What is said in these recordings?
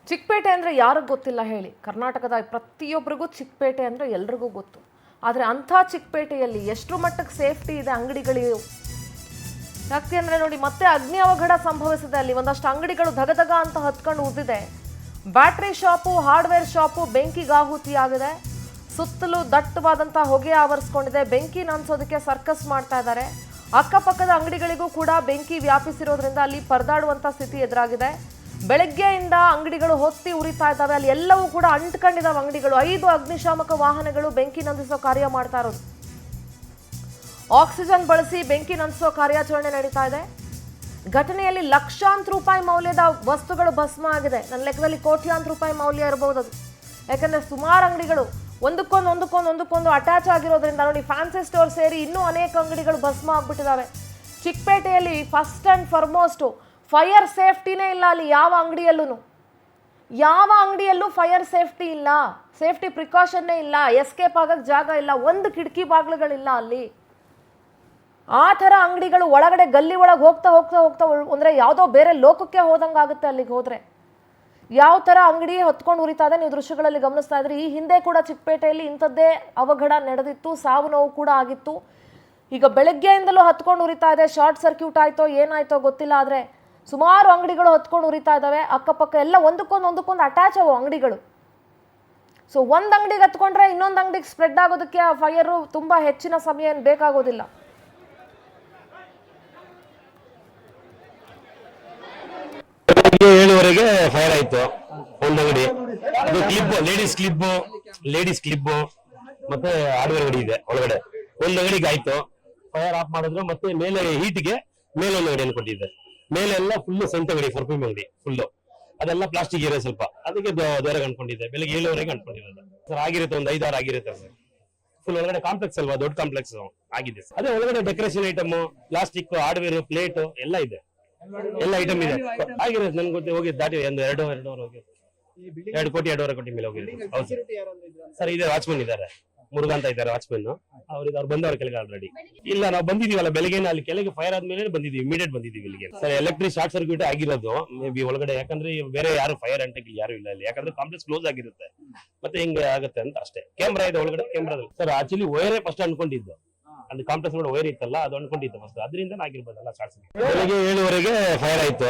ಚಿಕ್ಕಪೇಟೆ ಅಂದರೆ ಯಾರಿಗೆ ಗೊತ್ತಿಲ್ಲ ಹೇಳಿ? ಕರ್ನಾಟಕದ ಪ್ರತಿಯೊಬ್ಬರಿಗೂ ಚಿಕ್ಕಪೇಟೆ ಅಂದರೆ ಎಲ್ರಿಗೂ ಗೊತ್ತು. ಆದರೆ ಅಂಥ ಚಿಕ್ಕಪೇಟೆಯಲ್ಲಿ ಎಷ್ಟು ಮಟ್ಟಕ್ಕೆ ಸೇಫ್ಟಿ ಇದೆ ಅಂಗಡಿಗಳು? ಯಾಕೆಂದರೆ ನೋಡಿ, ಮತ್ತೆ ಅಗ್ನಿ ಅವಘಡ ಸಂಭವಿಸಿದೆ. ಅಲ್ಲಿ ಒಂದಷ್ಟು ಅಂಗಡಿಗಳು ಧಗಧಗ ಅಂತ ಹತ್ಕೊಂಡು ಉದ್ದಿದೆ. ಬ್ಯಾಟ್ರಿ ಶಾಪು, ಹಾರ್ಡ್ವೇರ್ ಶಾಪು ಬೆಂಕಿಗಾಹುತಿಯಾಗಿದೆ. ಸುತ್ತಲೂ ದಟ್ಟವಾದಂಥ ಹೊಗೆ ಆವರಿಸ್ಕೊಂಡಿದೆ. ಬೆಂಕಿ ನಂದಿಸೋದಕ್ಕೆ ಸರ್ಕಸ್ ಮಾಡ್ತಾ ಇದ್ದಾರೆ. ಅಕ್ಕಪಕ್ಕದ ಅಂಗಡಿಗಳಿಗೂ ಕೂಡ ಬೆಂಕಿ ವ್ಯಾಪಿಸಿರೋದ್ರಿಂದ ಅಲ್ಲಿ ಪರದಾಡುವಂಥ ಸ್ಥಿತಿ ಎದುರಾಗಿದೆ. ಬೆಳಗ್ಗೆಯಿಂದ ಅಂಗಡಿಗಳು ಹೊತ್ತಿ ಉರಿತಾ ಇದ್ದಾವೆ. ಅಲ್ಲಿ ಎಲ್ಲವೂ ಕೂಡ ಅಂಟ್ಕೊಂಡಿದ್ದಾವೆ ಅಂಗಡಿಗಳು. 5 ಅಗ್ನಿಶಾಮಕ ವಾಹನಗಳು ಬೆಂಕಿ ನಂದಿಸೋ ಕಾರ್ಯ ಮಾಡ್ತಾ ಇರೋದು. ಆಕ್ಸಿಜನ್ ಬಳಸಿ ಬೆಂಕಿ ನಂದಿಸೋ ಕಾರ್ಯಾಚರಣೆ ನಡೀತಾ ಇದೆ. ಘಟನೆಯಲ್ಲಿ ಲಕ್ಷಾಂತರ ರೂಪಾಯಿ ಮೌಲ್ಯದ ವಸ್ತುಗಳು ಭಸ್ಮ ಆಗಿದೆ. ನನ್ನ ಲೆಕ್ಕದಲ್ಲಿ ಕೋಟ್ಯಾಂತರ ರೂಪಾಯಿ ಮೌಲ್ಯ ಇರಬಹುದು ಅದು. ಯಾಕಂದ್ರೆ ಸುಮಾರು ಅಂಗಡಿಗಳು ಒಂದಕ್ಕೊಂದು ಅಟ್ಯಾಚ್ ಆಗಿರೋದ್ರಿಂದ ನೋಡಿ, ಫ್ಯಾನ್ಸಿ ಸ್ಟೋರ್ ಸೇರಿ ಇನ್ನೂ ಅನೇಕ ಅಂಗಡಿಗಳು ಭಸ್ಮ ಆಗ್ಬಿಟ್ಟಿದ್ದಾವೆ. ಚಿಕ್ಕಪೇಟೆಯಲ್ಲಿ ಫಸ್ಟ್ ಆ್ಯಂಡ್ ಫಾರ್ಮೋಸ್ಟು ಫೈರ್ ಸೇಫ್ಟಿನೇ ಇಲ್ಲ. ಅಲ್ಲಿ ಯಾವ ಅಂಗಡಿಯಲ್ಲೂ ಫೈರ್ ಸೇಫ್ಟಿ ಇಲ್ಲ, ಸೇಫ್ಟಿ ಪ್ರಿಕಾಷನ್ನೇ ಇಲ್ಲ, ಎಸ್ಕೇಪ್ ಆಗಕ್ಕೆ ಜಾಗ ಇಲ್ಲ, ಒಂದು ಕಿಟಕಿ ಬಾಗಿಲುಗಳಿಲ್ಲ ಅಲ್ಲಿ. ಆ ಥರ ಅಂಗಡಿಗಳು ಒಳಗಡೆ ಗಲ್ಲಿ ಒಳಗೆ ಹೋಗ್ತಾ ಅಂದರೆ ಯಾವುದೋ ಬೇರೆ ಲೋಕಕ್ಕೆ ಹೋದಂಗೆ ಆಗುತ್ತೆ ಅಲ್ಲಿಗೆ ಹೋದರೆ. ಯಾವ ಥರ ಅಂಗಡಿ ಹೊತ್ಕೊಂಡು ಉರಿತಾ ಇದೆ ನೀವು ದೃಶ್ಯಗಳಲ್ಲಿ ಗಮನಿಸ್ತಾ ಇದ್ರಿ. ಈ ಹಿಂದೆ ಕೂಡ ಚಿಕ್ಕಪೇಟೆಯಲ್ಲಿ ಇಂಥದ್ದೇ ಅವಘಡ ನಡೆದಿತ್ತು, ಸಾವು ನೋವು ಕೂಡ ಆಗಿತ್ತು. ಈಗ ಬೆಳಗ್ಗೆಯಿಂದಲೂ ಹತ್ಕೊಂಡು ಉರಿತಾ ಇದೆ. ಶಾರ್ಟ್ ಸರ್ಕ್ಯೂಟ್ ಆಯಿತೋ ಏನಾಯ್ತೋ ಗೊತ್ತಿಲ್ಲ, ಆದರೆ ಸುಮಾರು ಅಂಗಡಿಗಳು ಹೊತ್ಕೊಂಡು ಉರಿತಾ ಇದ್ದಾವೆ. ಅಕ್ಕಪಕ್ಕ ಎಲ್ಲ ಒಂದಕ್ಕೊಂದು ಅಟ್ಯಾಚ್ ಅವು ಅಂಗಡಿಗಳು. ಸೊ ಒಂದು ಅಂಗಡಿಗೆ ಹತ್ಕೊಂಡ್ರೆ ಇನ್ನೊಂದು ಅಂಗಡಿಗೆ ಸ್ಪ್ರೆಡ್ ಆಗೋದಕ್ಕೆ ಆ ಫೈರು ತುಂಬ ಹೆಚ್ಚಿನ ಸಮಯ ಏನು ಬೇಕಾಗೋದಿಲ್ಲ. ಏಳುವರೆಗೆ ಫೈರ್ ಆಯ್ತು ಒಂದು ಅಂಗಡಿ. ಲೇಡೀಸ್ ಕ್ಲಿಪ್ ಮತ್ತೆ ಹಾರ್ಡ್ವೇರ್ ಅಂಗಡಿ ಇದೆ ಒಳಗಡೆ. ಒಂದು ಅಂಗಡಿಗೆ ಆಯ್ತು, ಫೈರ್ ಆಫ್ ಮಾಡಿದ್ರು. ಮತ್ತೆ ಮೇಲೆ ಹೀಟ್ಗೆ ಮೇಲೊಂದು ಅಂಗಡಿಯನ್ನು ಕೊಟ್ಟಿದ್ದೆ. ಮೇಲೆ ಎಲ್ಲ ಫುಲ್ ಸೆಂಟ್ ಅಂಗಡಿ, ಪರ್ಫ್ಯೂಮ್ ಅಂಗಡಿ ಫುಲ್ಲು. ಅದೆಲ್ಲ ಪ್ಲಾಸ್ಟಿಕ್ ಇರೋ ಸ್ವಲ್ಪ, ಅದಕ್ಕೆ ದೂರ ಅನ್ಕೊಂಡಿದ್ದೆ. ಬೆಳಿಗ್ಗೆ 7ವರೆಗೆ ಅನ್ಕೊಂಡಿರೋದು ಸರ್. ಆಗಿರುತ್ತೆ, ಒಂದು 5-6 ಆಗಿರುತ್ತೆ ಸರ್. ಫುಲ್ ಒಳಗಡೆ ಕಾಂಪ್ಲೆಕ್ಸ್ ಅಲ್ವಾ, ದೊಡ್ಡ ಕಾಂಪ್ಲೆಕ್ಸ್ ಆಗಿದೆ. ಅದೇ ಒಳಗಡೆ decoration item, plastic, hardware, plate ಎಲ್ಲ ಇದೆ. ಎಲ್ಲ ಐಟಮ್ ಇದೆ ಆಗಿರೋದು. ನನ್ಗೆ ಗೊತ್ತಿ ಹೋಗಿ ದಾಟಿ ಒಂದು 2 ಹೋಗಿ 2 ಕೋಟಿ 2.5 ಕೋಟಿ ಮೇಲೆ ಹೋಗಿದೆ. ಹೌದು ಸರ್. ಇದೆ ವಾಚ್ಮನ್ ಇದ್ದಾರೆ, ಮುರುಘಾ ಅಂತ ಇದ್ದಾರೆ ವಾಚ್ಮನ್. ಅವ್ರು ಬಂದವ್ರ ಕೆಳಗೆ ಆಲ್ರೆಡಿ. ಇಲ್ಲ, ನಾವು ಬಂದಿದೀವಲ್ಲ ಬೆಳಗ್ಗೆ, ಅಲ್ಲಿ ಕೆಳಗೆ ಫೈರ್ ಆದ್ಮೇಲೆ ಬಂದಿದೀವಿ, ಇಮಿಡಿಯೇಟ್ ಬಂದಿದೀವಿ ಇಲ್ಲಿಗೆ ಸರ್. ಎಲೆಕ್ಟ್ರಿಕ್ ಶಾರ್ಟ್ ಸರ್ಕ್ಯೂಟ್ ಆಗಿರೋದು ಮೇ ಬಿ ಒಳಗಡೆ. ಯಾಕಂದ್ರೆ ಬೇರೆ ಯಾರು ಫೈರ್ ಅಂಟಕ್ಕೆ ಯಾರು ಇಲ್ಲ ಇಲ್ಲಿ, ಯಾಕಂದ್ರೆ ಕಾಂಪ್ಲೆಕ್ಸ್ ಕ್ಲೋಸ್ ಆಗಿರುತ್ತೆ. ಮತ್ತೆ ಹಿಂಗೆ ಆಗುತ್ತೆ ಅಂತ ಅಷ್ಟೇ. ಕ್ಯಾಮ್ರಾ ಇದೆ ಒಳಗಡೆ, ಕ್ಯಾಮ್ರಾದಲ್ಲಿ ಸರ್. ಆಕ್ಚುಲಿ ವೈರೇ ಫಸ್ಟ್ ಅನ್ಕೊಂಡಿದ್ದು, ಅಲ್ಲಿ ಕಾಂಪ್ಲೆಕ್ಸ್ ಕೂಡ ವೈರ್ ಇತ್ತಲ್ಲ, ಅದು ಅನ್ಕೊಂಡಿತ್ತು ಫಸ್ಟ್. ಅದರಿಂದ ಆಗಿರ್ಬೋದಲ್ಲ ಶಾರ್ಟ್ ಸರ್ಕ್ಯೂಟ್. ಬೆಳಗ್ಗೆ 7ವರೆಗೆ ಫೈರ್ ಆಯ್ತು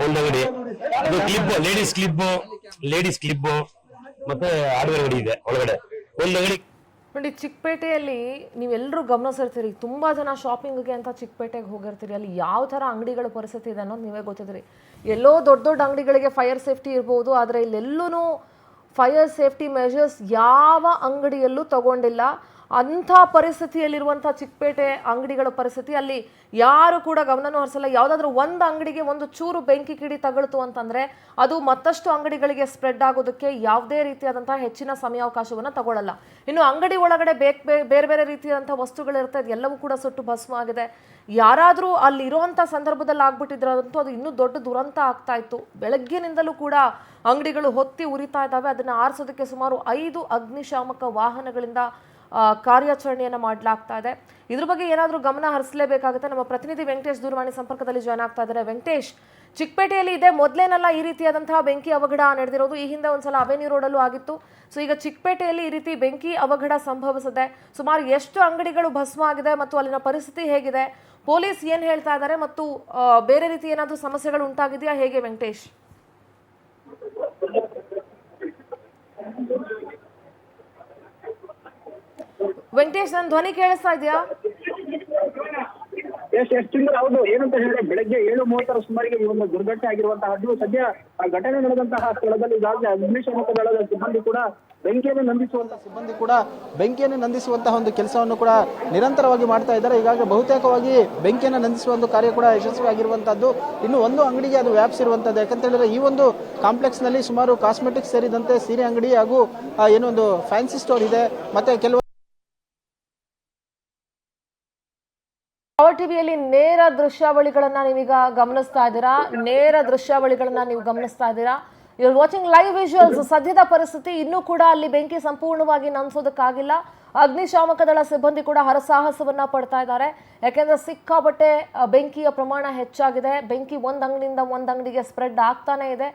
ಒಂದು ಅಂಗಡಿ. ಲೇಡೀಸ್ ಕ್ಲಿಪ್ ಮತ್ತೆ ಹಾರ್ಡ್ವೇರ್ ಅಂಗಡಿ ಇದೆ ಒಳಗಡೆ. ಒಂದು ಅಂಗಡಿ ನೋಡಿ, ಚಿಕ್ಕಪೇಟೆಯಲ್ಲಿ ನೀವೆಲ್ಲರೂ ಗಮನಿಸಿರ್ತೀರಿ. ತುಂಬ ಜನ ಶಾಪಿಂಗ್ಗೆ ಅಂತ ಚಿಕ್ಕಪೇಟೆಗೆ ಹೋಗಿರ್ತೀರಿ. ಅಲ್ಲಿ ಯಾವ ಥರ ಅಂಗಡಿಗಳ ಪರಿಸ್ಥಿತಿ ಇದೆ ಅನ್ನೋದು ನೀವೇ ಗೊತ್ತಿದ್ರಿ. ಎಲ್ಲೋ ದೊಡ್ಡ ಅಂಗಡಿಗಳಿಗೆ ಫೈರ್ ಸೇಫ್ಟಿ ಇರ್ಬೋದು, ಆದರೆ ಇಲ್ಲೆಲ್ಲೂ ಫೈರ್ ಸೇಫ್ಟಿ ಮೆಷರ್ಸ್ ಯಾವ ಅಂಗಡಿಯಲ್ಲೂ ತಗೊಂಡಿಲ್ಲ. ಅಂಥ ಪರಿಸ್ಥಿತಿಯಲ್ಲಿರುವಂಥ ಚಿಕ್ಕಪೇಟೆ ಅಂಗಡಿಗಳ ಪರಿಸ್ಥಿತಿ, ಅಲ್ಲಿ ಯಾರು ಕೂಡ ಗಮನನೂ ಹರಿಸಲ್ಲ. ಯಾವುದಾದ್ರೂ ಒಂದು ಅಂಗಡಿಗೆ ಒಂದು ಚೂರು ಬೆಂಕಿ ಕಿಡಿ ತಗಳ್ತು ಅಂತಂದರೆ ಅದು ಮತ್ತಷ್ಟು ಅಂಗಡಿಗಳಿಗೆ ಸ್ಪ್ರೆಡ್ ಆಗೋದಕ್ಕೆ ಯಾವುದೇ ರೀತಿಯಾದಂಥ ಹೆಚ್ಚಿನ ಸಮಯಾವಕಾಶವನ್ನು ತಗೊಳ್ಳಲ್ಲ. ಇನ್ನು ಅಂಗಡಿ ಒಳಗಡೆ ಬೇರೆ ಬೇರೆ ರೀತಿಯಾದಂಥ ವಸ್ತುಗಳಿರುತ್ತೆ, ಅದೆಲ್ಲವೂ ಕೂಡ ಸುಟ್ಟು ಭಸ್ಮ ಆಗಿದೆ. ಯಾರಾದರೂ ಅಲ್ಲಿ ಇರುವಂಥ ಸಂದರ್ಭದಲ್ಲಿ ಆಗ್ಬಿಟ್ಟಿದ್ರಂತೂ ಅದು ಇನ್ನೂ ದೊಡ್ಡ ದುರಂತ ಆಗ್ತಾ ಇತ್ತು. ಬೆಳಗ್ಗಿನಿಂದಲೂ ಕೂಡ ಅಂಗಡಿಗಳು ಹೊತ್ತಿ ಉರಿತಾ ಇದ್ದಾವೆ. ಅದನ್ನು ಆರಿಸೋದಕ್ಕೆ ಸುಮಾರು 5 ಅಗ್ನಿಶಾಮಕ ವಾಹನಗಳಿಂದ ಕಾರ್ಯಾಚರಣೆಯನ್ನು ಮಾಡಲಾಗ್ತಾ ಇದೆ. ಇದ್ರ ಬಗ್ಗೆ ಏನಾದರೂ ಗಮನ ಹರಿಸಲೇಬೇಕಾಗುತ್ತೆ. ನಮ್ಮ ಪ್ರತಿನಿಧಿ ವೆಂಕಟೇಶ್ ದೂರವಾಣಿ ಸಂಪರ್ಕದಲ್ಲಿ ಜಾಯ್ನ್ ಆಗ್ತಾ ಇದ್ದಾರೆ. ವೆಂಕಟೇಶ್, ಚಿಕ್ಕಪೇಟೆಯಲ್ಲಿ ಇದೆ ಮೊದಲೇನಲ್ಲ ಈ ರೀತಿಯಾದಂತಹ ಬೆಂಕಿ ಅವಘಡ ನಡೆದಿರೋದು. ಈ ಹಿಂದೆ ಒಂದ್ಸಲ ಅವೆನ್ಯೂ ರೋಡಲ್ಲೂ ಆಗಿತ್ತು. ಸೊ ಈಗ ಚಿಕ್ಕಪೇಟೆಯಲ್ಲಿ ಈ ರೀತಿ ಬೆಂಕಿ ಅವಘಡ ಸಂಭವಿಸಿದೆ. ಸುಮಾರು ಎಷ್ಟು ಅಂಗಡಿಗಳು ಭಸ್ಮ ಆಗಿದೆ ಮತ್ತು ಅಲ್ಲಿನ ಪರಿಸ್ಥಿತಿ ಹೇಗಿದೆ? ಪೊಲೀಸ್ ಏನು ಹೇಳ್ತಾ ಇದ್ದಾರೆ ಮತ್ತು ಬೇರೆ ರೀತಿ ಏನಾದರೂ ಸಮಸ್ಯೆಗಳು ಉಂಟಾಗಿದೆಯಾ, ಹೇಗೆ ವೆಂಕಟೇಶ್? ವೆಂಕಟೇಶ್, ನನ್ನ ಧ್ವನಿ ಕೇಳಿಸ್ತಾ ಇದೆಯಾ? ಹೌದು. ಏನಂತ ಹೇಳಿದ್ರೆ ಬೆಳಗ್ಗೆ 7:30 ಸುಮಾರಿಗೆ ಈ ಒಂದು ದುರ್ಘಟನೆ ಆಗಿರುವಂತಹದ್ದು. ಸದ್ಯ ಆ ಘಟನೆ ನಡೆದಂತಹ ಸ್ಥಳದಲ್ಲಿ ಈಗಾಗಲೇ ಅಗ್ನಿಶಾಮಕ ದಳದ ಸಿಬ್ಬಂದಿ ಕೂಡ ಬೆಂಕಿಯನ್ನು ನಂದಿಸುವಂತಹ ಒಂದು ಕೆಲಸವನ್ನು ಕೂಡ ನಿರಂತರವಾಗಿ ಮಾಡ್ತಾ ಇದ್ದಾರೆ. ಈಗಾಗಲೇ ಬಹುತೇಕವಾಗಿ ಬೆಂಕಿಯನ್ನು ನಂದಿಸುವ ಒಂದು ಕಾರ್ಯ ಕೂಡ ಯಶಸ್ವಿಯಾಗಿರುವಂತಹದ್ದು. ಇನ್ನು ಒಂದು ಅಂಗಡಿಗೆ ಅದು ವ್ಯಾಪಿಸಿರುವಂತದ್ದು. ಯಾಕಂತ ಹೇಳಿದ್ರೆ ಈ ಒಂದು ಕಾಂಪ್ಲೆಕ್ಸ್ ನಲ್ಲಿ ಸುಮಾರು ಕಾಸ್ಮೆಟಿಕ್ಸ್ ಸೇರಿದಂತೆ ಸೀರೆ ಅಂಗಡಿ ಹಾಗೂ ಏನೊಂದು ಫ್ಯಾನ್ಸಿ ಸ್ಟೋರ್ ಇದೆ. ಮತ್ತೆ ಕೆಲವು ಪವರ್ ಟಿವಿಯಲ್ಲಿ ನೇರ ದೃಶ್ಯಾವಳಿಗಳನ್ನ ನೀವೀಗ ಗಮನಿಸ್ತಾ ಇದ್ದೀರಾ. You are watching live visuals. ಸದ್ಯದ ಪರಿಸ್ಥಿತಿ ಇನ್ನೂ ಕೂಡ ಅಲ್ಲಿ ಬೆಂಕಿ ಸಂಪೂರ್ಣವಾಗಿ ನಂದಿಸೋದಕ್ಕಾಗಿಲ್ಲ. ಅಗ್ನಿಶಾಮಕ ದಳ ಸಿಬ್ಬಂದಿ ಕೂಡ ಹರಸಾಹಸವನ್ನ ಪಡ್ತಾ ಇದ್ದಾರೆ. ಯಾಕೆಂದ್ರೆ ಸಿಕ್ಕಾಪಟ್ಟೆ ಬೆಂಕಿಯ ಪ್ರಮಾಣ ಹೆಚ್ಚಾಗಿದೆ. ಬೆಂಕಿ ಒಂದು ಅಂಗಡಿಯಿಂದ ಒಂದು ಅಂಗಡಿಗೆ ಸ್ಪ್ರೆಡ್ ಆಗ್ತಾನೆ ಇದೆ.